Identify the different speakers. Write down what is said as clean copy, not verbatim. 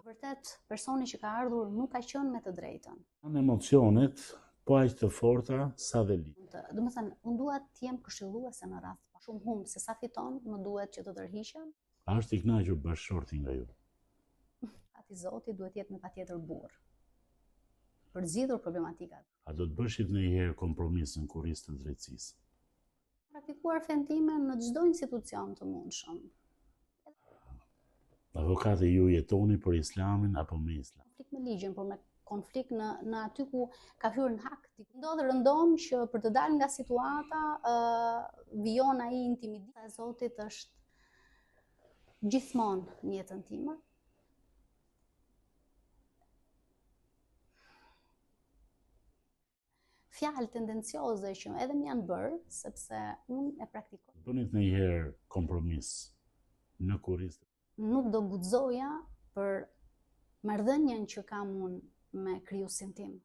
Speaker 1: Vërtet, personi që ka ardhur nuk ka qenë me të drejtën.
Speaker 2: Kanë emocionet po aq të forta sa dhe lidhje.
Speaker 1: Domethënë, unë dua të jem këshilluese në rast shumë humb se sa fiton, më duhet që të tërhiqem.
Speaker 2: A është i kënaqur bashkëshorti nga ju?
Speaker 1: Ati Zoti duhet jetë me patjetër burr. Për zgjidhur problematikat.
Speaker 2: A do të bëshit ndonjëherë kompromis në kurrizë të drejtësisë?
Speaker 1: Praktikuar fen time në çdo institucion të mundshëm.
Speaker 2: Avokati ju jetoni për Islamin apo me Islam?
Speaker 1: Konflikt me ligjin, por me konflikt në aty ku ka hyrë në hak. Ndodh rëndom që për të dalë nga situata vijon ai intimidita e Zotit është gjithmonë në jetën time. Fjalë tendencioze që edhe më janë bërë, sepse unë e praktikoj.
Speaker 2: Bënit ndonjëherë kompromis në kurrizë?
Speaker 1: Nuk do guxoja për marrëdhënien që kam unë me krijuesin tim.